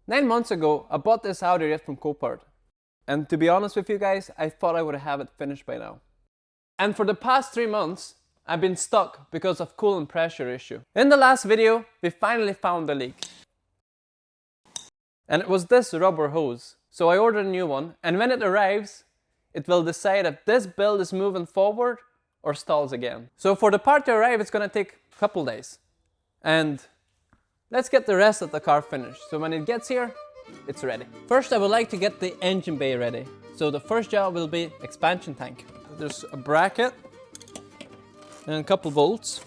9 months ago, I bought this Audi R8 from Copart. And to be honest with you guys, I thought I would have it finished by now. And for the past 3 months, I've been stuck because of coolant pressure issue. In the last video, we finally found the leak. And it was this rubber hose. So I ordered a new one, and when it arrives, it will decide if this build is moving forward or stalls again. So for the part to arrive, it's gonna take a couple days. And let's get the rest of the car finished. So when it gets here, it's ready. First, I would like to get the engine bay ready. So the first job will be expansion tank. There's a bracket and a couple bolts.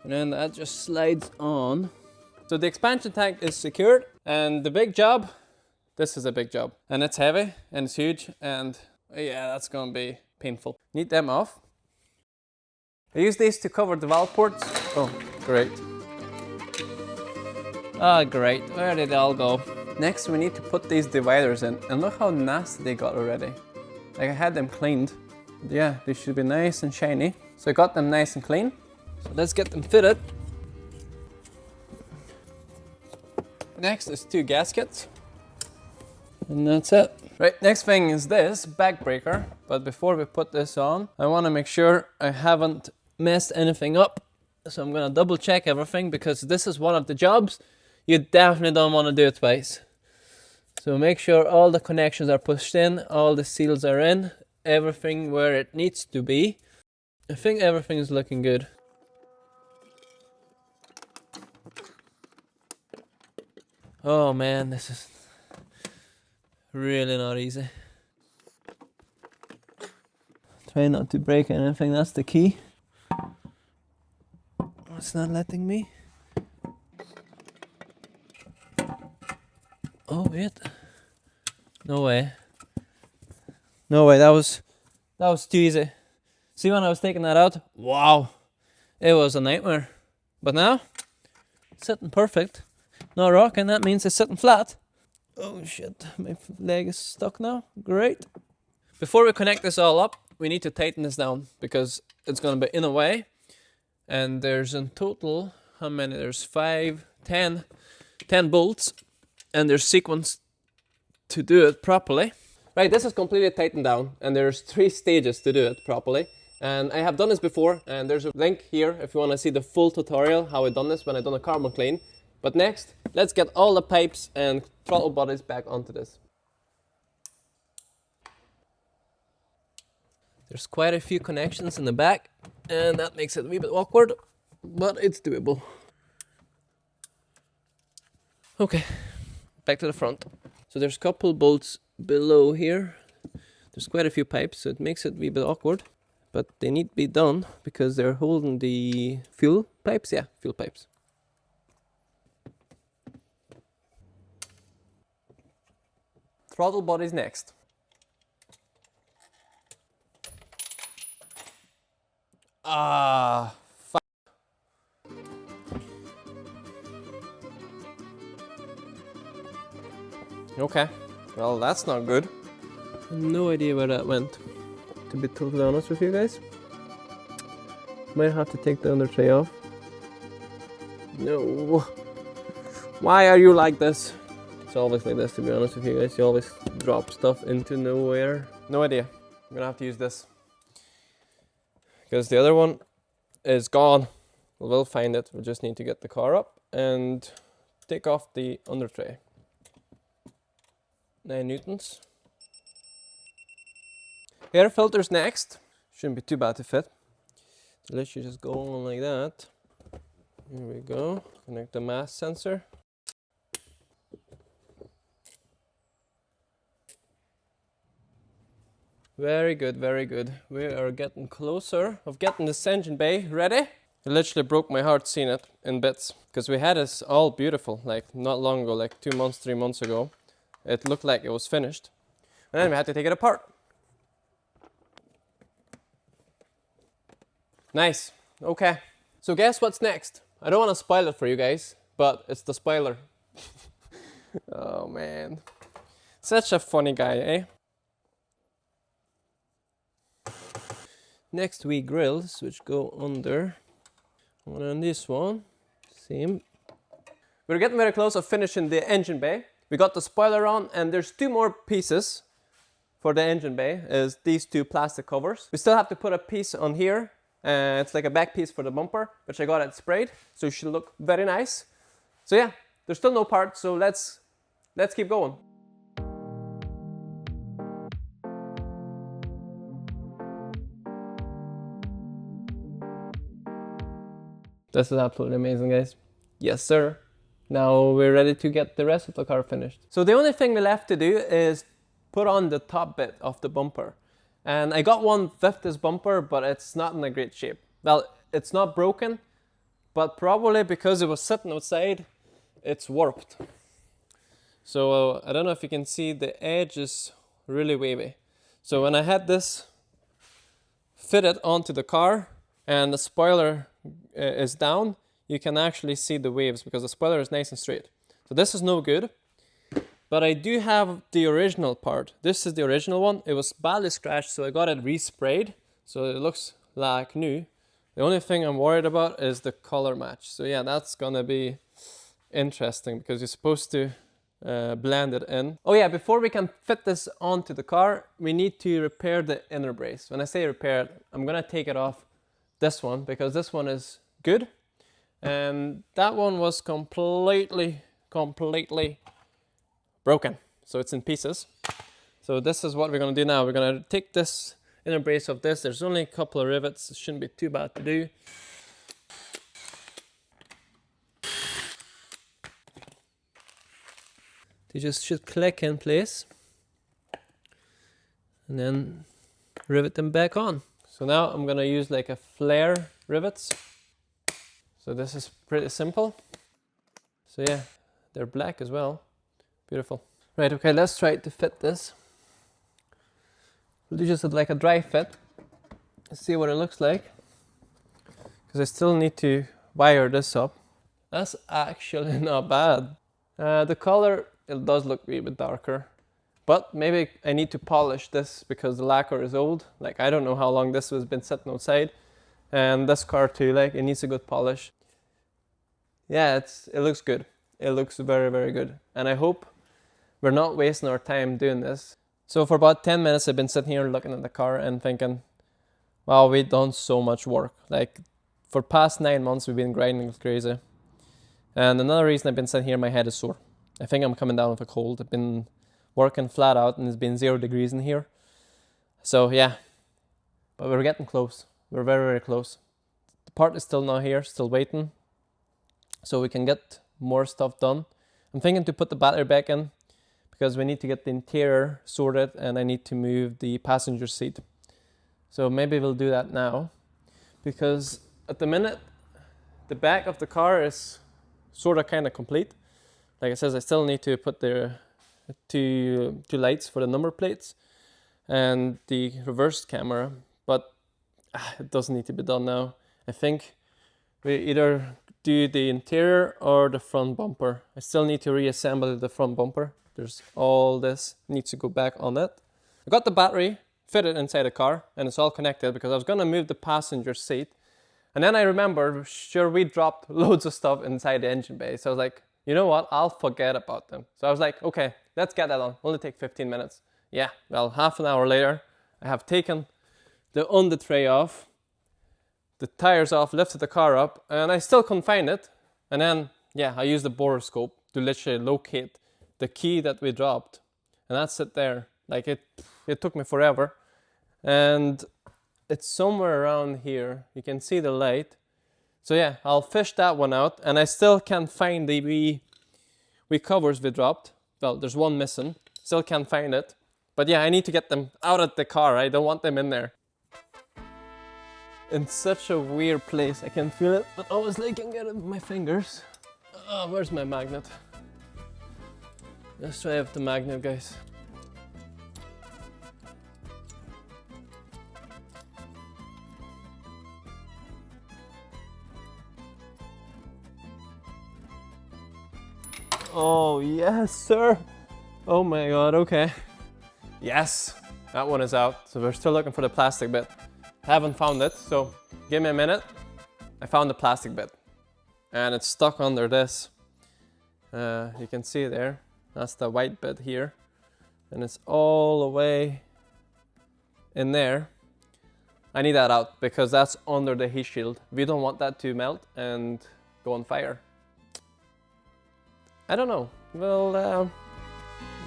And then that just slides on. So the expansion tank is secured, and the big job, this is a big job. And it's heavy and it's huge, and yeah, that's gonna be painful. Need them off. I use these to cover the valve ports. Oh, great. Ah, great. Where did they all go? Next, we need to put these dividers in, and look how nasty they got already. Like, I had them cleaned. Yeah, they should be nice and shiny. So I got them nice and clean. So let's get them fitted. Next is 2 gaskets. And that's it. Right, next thing is this back breaker. But before we put this on, I want to make sure I haven't messed anything up. So I'm going to double check everything, because this is one of the jobs you definitely don't want to do it twice. So make sure all the connections are pushed in, all the seals are in, everything where it needs to be. I think everything is looking good. Oh man, this is really not easy. Try not to break anything, that's the key. It's not letting me. Oh wait. No way. No way, that was too easy. See, when I was taking that out, wow, it was a nightmare. But now, it's sitting perfect. No rocking, that means it's sitting flat. Oh shit, my leg is stuck now. Great. Before we connect this all up, we need to tighten this down, because it's gonna be in a way. And there's in total, how many? There's 10 bolts, and there's sequence to do it properly. Right, this is completely tightened down, and there's 3 stages to do it properly. And I have done this before, and there's a link here if you want to see the full tutorial how I done this when I done a carbon clean. But next, let's get all the pipes and throttle bodies back onto this. There's quite a few connections in the back, and that makes it a wee bit awkward, but it's doable. Okay, back to the front. So there's a couple bolts below here. There's quite a few pipes, so it makes it a wee bit awkward, but they need to be done because they're holding the fuel pipes. Yeah, fuel pipes. Throttle bodies next. Ah, fuck. Okay, well that's not good. No idea where that went, to be totally honest with you guys. Might have to take the under tray off. No. Why are you like this? It's always like this, to be honest with you guys. You always drop stuff into nowhere. No idea. I'm gonna have to use this, because the other one is gone. We'll find it. We'll just need to get the car up and take off the under tray. 9 newtons. Air filters next. Shouldn't be too bad to fit. Literally just go on like that. Here we go. Connect the mass sensor. Very good, very good. We are getting closer of getting this engine bay ready. It literally broke my heart seeing it in bits, because we had this all beautiful, like not long ago, like 2 months, 3 months ago. It looked like it was finished. And then we had to take it apart. Nice. Okay. So guess what's next? I don't want to spoil it for you guys, but it's the spoiler. Oh man. Such a funny guy, eh? Next we grills, which go under. And on this one, same. We're getting very close of finishing the engine bay. We got the spoiler on, and there's 2 more pieces for the engine bay, is these 2 plastic covers. We still have to put a piece on here. It's like a back piece for the bumper, which I got it sprayed, so it should look very nice. So yeah, there's still no parts, so let's keep going. This is absolutely amazing, guys. Yes, sir. Now we're ready to get the rest of the car finished. So the only thing we left to do is put on the top bit of the bumper. And I got one with this bumper, but it's not in a great shape. Well, it's not broken, but probably because it was sitting outside, it's warped. So I don't know if you can see, the edge is really wavy. So when I had this fitted onto the car and the spoiler is down, you can actually see the waves because the spoiler is nice and straight. So this is no good, but I do have the original part. This is the original one. It was badly scratched, so I got it resprayed, so it looks like new. The only thing I'm worried about is the color match. So yeah, that's gonna be interesting because you're supposed to blend it in. Oh yeah, before we can fit this onto the car, we need to repair the inner brace. When I say repair, I'm gonna take it off this one because this one is good, and that one was completely broken, so it's in pieces. So this is what we're gonna do now. We're gonna take this inner brace of this. There's only a couple of rivets, it shouldn't be too bad to do. They just should click in place and then rivet them back on. So now I'm gonna use like a flare rivets. So this is pretty simple. So yeah, they're black as well. Beautiful. Right, okay, let's try to fit this. We'll do just like a dry fit. Let's see what it looks like. Because I still need to wire this up. That's actually not bad. The color, it does look a wee bit darker. But maybe I need to polish this because the lacquer is old. Like, I don't know how long this has been sitting outside. And this car too, like, it needs a good polish. Yeah, it looks good. It looks very, very good. And I hope we're not wasting our time doing this. So for about 10 minutes, I've been sitting here looking at the car and thinking, wow, we've done so much work. Like, for past 9 months, we've been grinding like crazy. And another reason I've been sitting here, my head is sore. I think I'm coming down with a cold. I've been working flat out and it's been 0 degrees in here. So yeah, but we're getting close. We're very, very close. The part is still not here, still waiting. So we can get more stuff done. I'm thinking to put the battery back in because we need to get the interior sorted and I need to move the passenger seat. So maybe we'll do that now because at the minute, the back of the car is sort of kind of complete. Like I said, I still need to put the two lights for the number plates and the reverse camera, but it doesn't need to be done now. I think we either do the interior or the front bumper. I still need to reassemble the front bumper. There's all this needs to go back on it. I got the battery fitted inside the car and it's all connected because I was gonna move the passenger seat. And then I remembered, sure, we dropped loads of stuff inside the engine bay. So I was like, you know what, I'll forget about them. So I was like, okay, let's get that on. Only take 15 minutes. Yeah, well, half an hour later, I have taken the under tray off, the tires off, lifted the car up, and I still couldn't find it. And then, yeah, I used the Borescope to literally locate the key that we dropped. And that's it there. Like, it took me forever. And it's somewhere around here. You can see the light. So yeah, I'll fish that one out. And I still can't find the wee covers we dropped. Well, there's one missing. Still can't find it. But yeah, I need to get them out of the car. I don't want them in there. In such a weird place. I can feel it, but obviously I can get it with my fingers. Oh, where's my magnet? Let's try with the magnet, guys. Oh, yes, sir. Oh my God, okay. Yes, that one is out. So we're still looking for the plastic bit. Haven't found it, so give me a minute. I found the plastic bit and it's stuck under this. You can see there, that's the white bit here, and it's all the way in there. I need that out because that's under the heat shield. We don't want that to melt and go on fire. I don't know. Well, I'm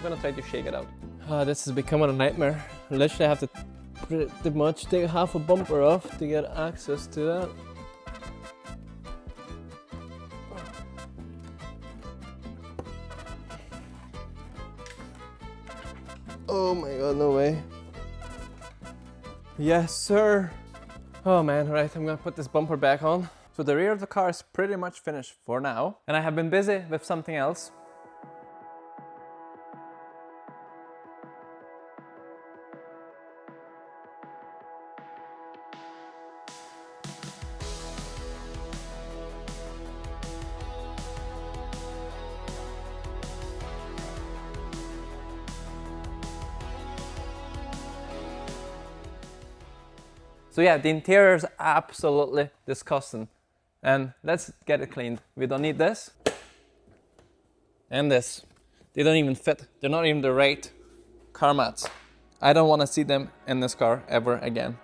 gonna try to shake it out. This is becoming a nightmare. I literally have to pretty much take half a bumper off to get access to that. Oh my god, no way. Yes, sir. Oh man, right, I'm gonna put this bumper back on. So the rear of the car is pretty much finished for now. And I have been busy with something else. So yeah, the interior is absolutely disgusting. And let's get it cleaned. We don't need this. And this. They don't even fit. They're not even the right car mats. I don't want to see them in this car ever again.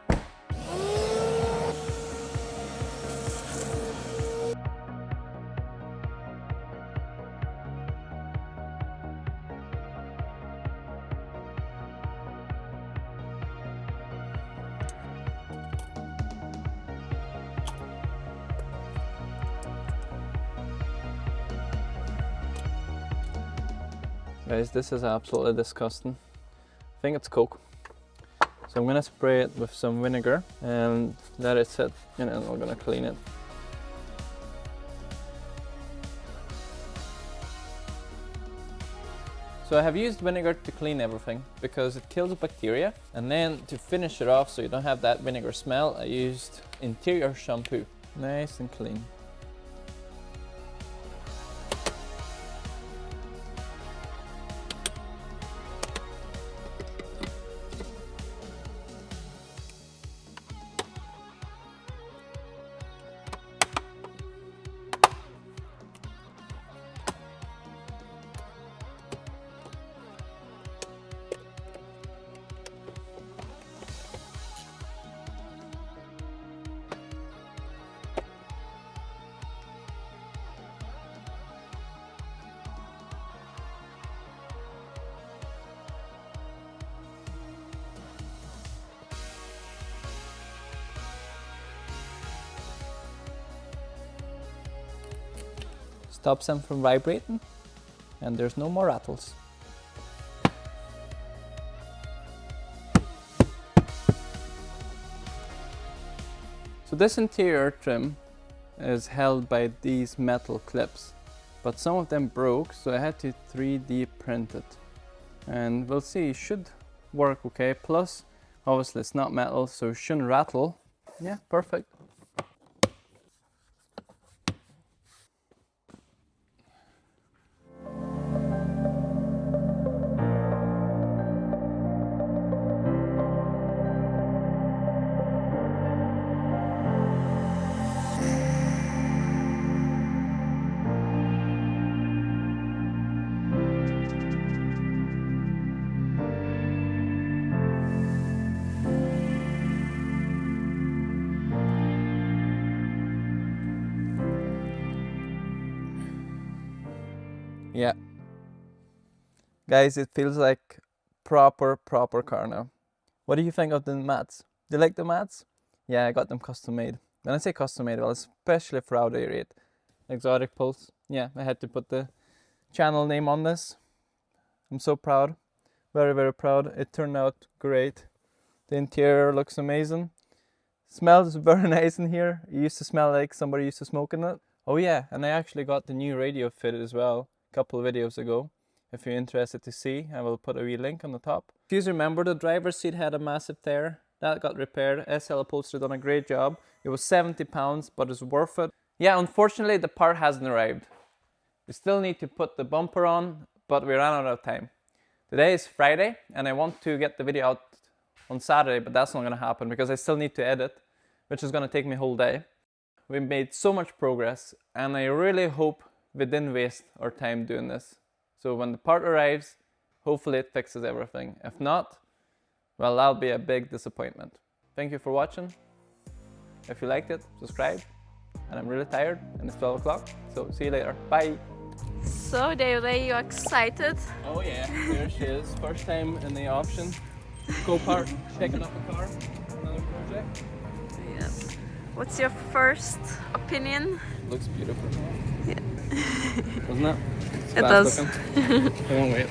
Guys, this is absolutely disgusting. I think it's Coke. So I'm gonna spray it with some vinegar and let it sit, and then we're gonna clean it. So I have used vinegar to clean everything because it kills bacteria, and then to finish it off so you don't have that vinegar smell, I used interior shampoo. Nice and clean. Stops them from vibrating, and there's no more rattles. So this interior trim is held by these metal clips, but some of them broke, so I had to 3D print it. And we'll see, it should work okay. Plus, obviously it's not metal, so it shouldn't rattle. Yeah, perfect. Yeah. Guys, it feels like proper car now. What do you think of the mats? Do you like the mats? Yeah, I got them custom made. When I say custom made, well, especially for Audi R8. Exotic Puls. Yeah, I had to put the channel name on this. I'm so proud. Very proud. It turned out great. The interior looks amazing. Smells very nice in here. It used to smell like somebody used to smoke in it. Oh yeah, and I actually got the new radio fitted as well a couple of videos ago. If you're interested to see, I will put a wee link on the top. If you remember, the driver's seat had a massive tear. That got repaired. SL Upholstery done a great job. It was £70, but it's worth it. Yeah, unfortunately the part hasn't arrived. We still need to put the bumper on, but we ran out of time. Today is Friday, and I want to get the video out on Saturday, but that's not going to happen because I still need to edit, which is going to take me a whole day. We made so much progress, and I really hope we didn't waste our time doing this. So when the part arrives, hopefully it fixes everything. If not, well, that'll be a big disappointment. Thank you for watching. If you liked it, subscribe. And I'm really tired and it's 12 o'clock, so see you later. Bye. So David, are you excited? Oh yeah, there she is. First time in the option. Copart, picking up a car, another project. Yes. What's your first opinion? Looks beautiful. Yeah. Doesn't it? It's It fast does. looking. I won't wait.